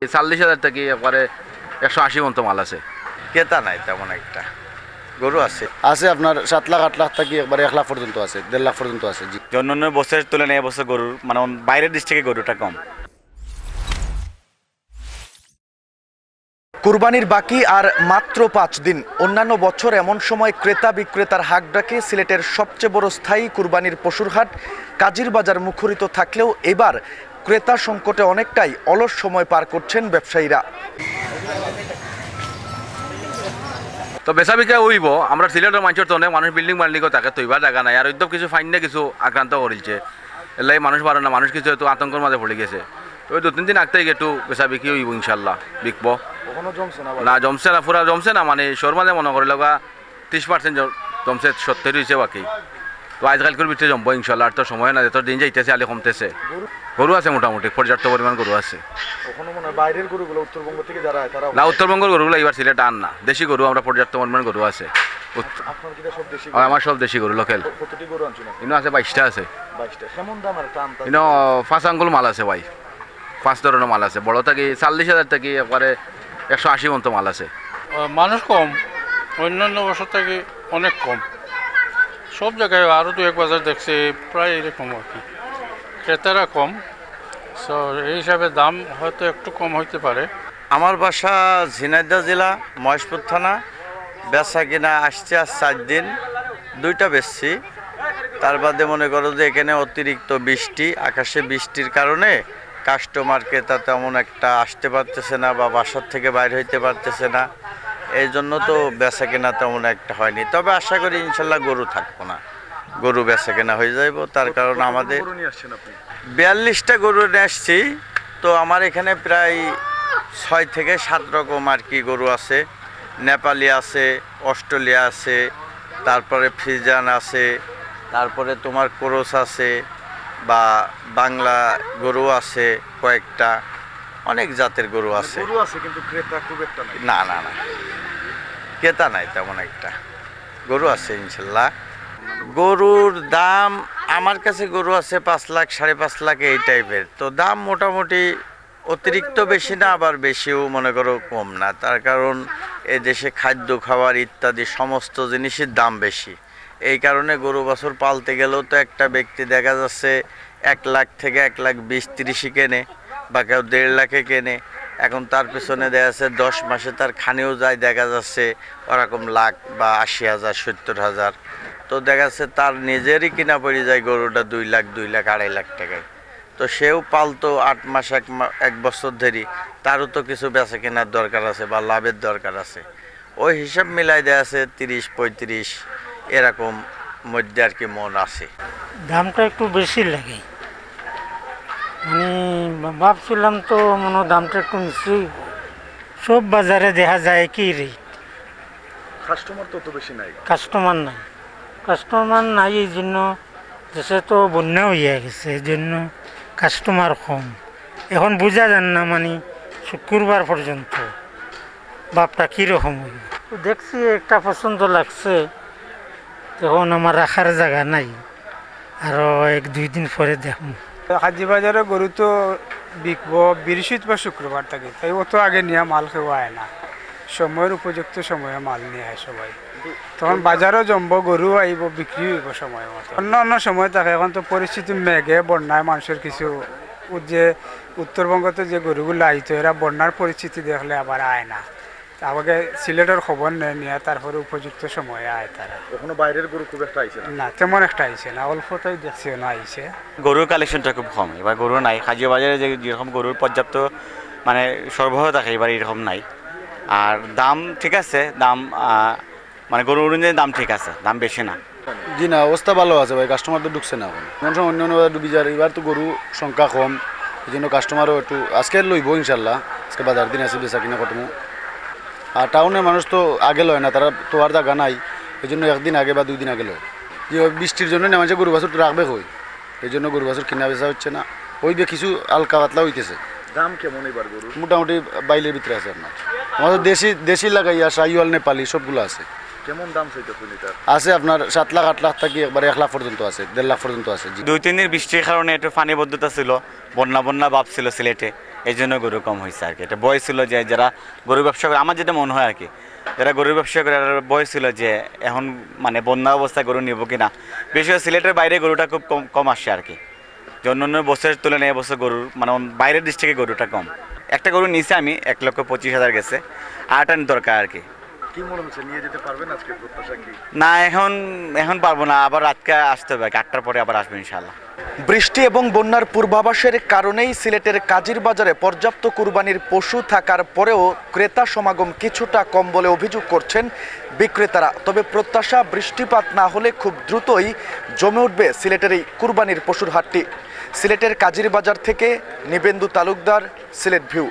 40,000 থেকে একবারে 180 পর্যন্ত মাল আছে। ক্রেতা নাই তেমন একটা। গরু আছে আছে আপনার 7 লাখ 8 লাখ থেকে একবারে 1 লাখ পর্যন্ত আছে, 1.5 লাখ পর্যন্ত আছে। জি, অন্যান্য বছরের তুলনায় এবছর গরুর মানে বাইরের ডিস্ট্রিক্টে গরুটা কম। কুরবানির বাকি আর মাত্র 5 দিন। অন্যান্য বছর এমন সময় ক্রেতা বিক্রেতার হাক ডাকে সিলেটের সবচেয়ে বড় স্থায়ী কুরবানির পশুর হাট কাজীর বাজার মুখরিত থাকলেও এবার ক্রেতা সংকটে অনেকটাই অলস সময় পার করছেন ব্যবসায়ীরা। তো বেচা বিকা হইব। আমরা সিলেটের মানুষের তো অনেক মানুষ বিল্ডিং বাল্ডিংও থাকে, তৈবা জায়গা নাই, আর উদ্যোগ কিছু ফাইন না কিছু আক্রান্ত করিলছে, এলাই মানুষ পারে না, মানুষ কিছু একটু আতঙ্কের মাঝে পড়ে গেছে। ওই 2-3 দিন আগ থেকে একটু বেচা বিক্রি হইব ইনশাল্লাহ, বিকবো না। জমছে না, পুরা জমছে না, মানে শোর মাঝে মনে করে লগা 30% জমছে, 70 হয়েছে বাকি। তো আজকালকার ভিতরে জমবো ইনশাল্লাহ, আর তো সময় না, যত দিন যাইতেছে আলে কমতেছে। গরু আছে মোটামুটি পর্যাপ্ত পরিমাণ গরু আছে। বাইরের গরুগুলো উত্তরবঙ্গ থেকে যারা তারা না, উত্তরবঙ্গের গরুগুলো এবার সিলেট আন না, দেশি গরু আমরা পর্যাপ্ত পরিমাণ গরু আছে। আমার সব দেশি গরু লোকাল। ইনো আছে 22টা আছে। 22টা কেমন দাম আর টান? ইনো 5 আঙ্গুল মাল আছে ভাই, 5 ধরনের মাল আছে। বড় থেকে 40,000 থেকে একবারে 180 পর্যন্ত মাল আছে। মানুষ কম, অন্যান্য বছর থেকে অনেক কম। সব জায়গায় আরও 2-1 বাজার দেখছে প্রায় এরকম আর কি, ক্রেতারা কম। সো এই হিসাবে দাম হয়তো একটু কম হইতে পারে। আমার বাসা ঝিনাইদহ জেলা মহেশপুর থানা। বেচা কিনা আসছে আজ 4 দিন, 2টা বেচছি। তার বাদে মনে করো যে এখানে অতিরিক্ত বৃষ্টি, আকাশে বৃষ্টির কারণে কাস্টমার ক্রেতা তেমন একটা আসতে পারতেছে না বা বাসার থেকে বাইরে হইতে পারতেছে না, এই জন্য তো বেচা কেনা তেমন একটা হয়নি। তবে আশা করি ইনশাল্লাহ গরু থাকবো না, গরু বেচা কেনা হয়ে যাইব। তার কারণ আমাদের 42টা গরু নিয়ে আসছি। তো আমার এখানে প্রায় 6 থেকে 7 রকম আর কি গরু আছে। নেপালি আছে, অস্ট্রেলিয়া আছে, তারপরে ফ্রিজান আছে, তারপরে তোমার ক্রস আছে, বা বাংলা গরু আছে কয়েকটা, অনেক জাতের গরু আছে। কিন্তু ক্রেতা খুব একটা নাই। না না না, ক্রেতা নাই তেমন একটা। গরু আছে ইনশাল্লাহ। গরুর দাম আমার কাছে গরু আছে 5 লাখ 5.5 লাখ এই টাইপের। তো দাম মোটামুটি অতিরিক্ত বেশি না, আবার বেশিও মনে করো কম না। তার কারণ এ দেশে খাদ্য খাবার ইত্যাদি সমস্ত জিনিসের দাম বেশি। এই কারণে গরু বছর পালতে গেলেও তো একটা ব্যক্তি দেখা যাচ্ছে 1 লাখ থেকে 1,20,30 কেনে, বা কেউ 1.5 লাখে কেনে। এখন তার পেছনে দেখা যাচ্ছে 10 মাসে তার খানেও যায়, দেখা যাচ্ছে ওরকম লাখ বা 80,000 70,000। তো দেখা যাচ্ছে তার নিজেরই কিনা পড়ে যায় গরুটা 2 লাখ 2 লাখ 2.5 লাখ টাকায়। তো সেও পালতো 8 মাস 1 বছর ধরে, তারও তো কিছু বেচা কেনার দরকার আছে বা লাভের দরকার আছে। ওই হিসাব মিলাই দেওয়া আছে 30-35 এরকম মধ্যে আর কি মন আছে। দামটা একটু বেশি লাগে, মানে ভাবছিলাম তো মনে হয় দামটা একটু নিশ্চয়ই। সব বাজারে দেখা যায় কি রেট, কাস্টমার তো বেশি নাই। কাস্টমার নাই এই জন্য। দেশে তো বন্যা হইয়া গেছে, এই জন্য কাস্টমার কম। এখন বোঝা যান না, মানে শুক্রবার পর্যন্ত বাপটা কীরকম হইব। দেখছি একটা পছন্দ লাগছে, তখন আমার রাখার জায়গা নাই, আরও 1-2 দিন পরে দেখুন। হাজি বাজারে গরু তো বিকবো বৃহস্পতিবার শুক্রবার থাকে, তাই অত আগে নিয়ে মাল কেউ আয় না। সময়ের উপযুক্ত সময়ে মাল নিয়ে আয় সবাই, তখন বাজারও জমবো, গরু আইব, বিক্রি হইব সময় মতো। অন্য সময় থাকে। এখন তো পরিস্থিতি মেঘে বন্যায় মানুষের কিছু যে উত্তরবঙ্গতে যে গরুগুলো আইতো, এরা বন্যার পরিস্থিতি দেখলে আবার আয় না। আমাকে সিলেটের খবর নিয়ে তারপরে উপযুক্ত সময়ে আয় তারা। কখনো বাইরের গরু খুব একটা আইছে না, তেমন একটা আইছে না, অল্পটাই দেখছি না আইছে। গরুর কালেকশনটা খুব কম, এবার গরু নাই। হাজিয়া বাজারে যেরকম গরুর পর্যাপ্ত মানে সরবরাহ থাকে, এবার এরকম নাই। আর দাম ঠিক আছে, দাম মানে গরু অনুযায়ী দাম ঠিক আছে, দাম বেশি না। জি না, অবস্থা ভালো আছে ভাই, কাস্টমার তো ঢুকছে না। এখন অন্য অন্য ডুবি যায়, এবার তো গরু সংখ্যা কম, এই জন্য কাস্টমারও একটু আজকে লইব ইনশাল্লাহ। আজকে বাজার দিন আছে, বেচা কিনা কত। আর টাউনের মানুষ তো আগে লয় না, তারা তো আর জায়গা নাই, এই জন্য 1 দিন আগে বা 2 দিন আগে লয়। যে বৃষ্টির জন্য না মানুষের গরু বাছুর রাখবে হই, এই জন্য গরু বাছুর কিনা বেচা হচ্ছে না। ওই কিছু হালকা পাতলা হইতেছে। দাম কেমন এবার গরু? মোটামুটি 22-এর ভিতরে আছে আপনার। আমাদের দেশি লাগাইয়া শাহিওয়াল নেপালি সবগুলো আছে। কেমন দাম চাইতেছেন এটা? আছে আপনার 7 লাখ 8 লাখ থেকে একবারে 1 লাখ পর্যন্ত আছে, 1.5 লাখ পর্যন্ত আছে। 2-3 দিন বৃষ্টির কারণে একটু পানিবদ্ধতা ছিল, বন্যা ভাব ছিল সিলেটে। এই জন্য গরু কম হয়েছে আর কি। এটা বয় ছিল যে যারা গরু ব্যবসা করে, আমার যেটা মনে হয় আর কি, যারা গরুর ব্যবসা করে বয় ছিল যে এখন মানে বন্যা অবস্থায় গরু নিব কিনা। বিশেষ করে সিলেটের বাইরে গরুটা খুব কম কম আসে আর কি, যে অন্য বছরের তুলনায় এবছর গরুর মানে বাইরের ডিস্ট্রিক্টে গরুটা কম। একটা গরু নিচে আমি 1,25,000 গেছে, আটটা দরকার আর কি। কি মনে হচ্ছে নিয়ে যেতে পারবেন আজকে, প্রত্যাশা কি? না এখন পারবো না, আবার রাতকে আসতে হবে, 8টার পরে আবার আসবো ইনশাল্লাহ। বৃষ্টি এবং বন্যার পূর্বাভাসের কারণেই সিলেটের কাজীর বাজারে পর্যাপ্ত কুরবানির পশু থাকার পরেও ক্রেতা সমাগম কিছুটা কম বলে অভিযোগ করছেন বিক্রেতারা। তবে প্রত্যাশা বৃষ্টিপাত না হলে খুব দ্রুতই জমে উঠবে সিলেটের এই কুরবানির পশুর হাটটি। সিলেটের কাজীর বাজার থেকে নিবেন্দু তালুকদার, সিলেট ভিউ।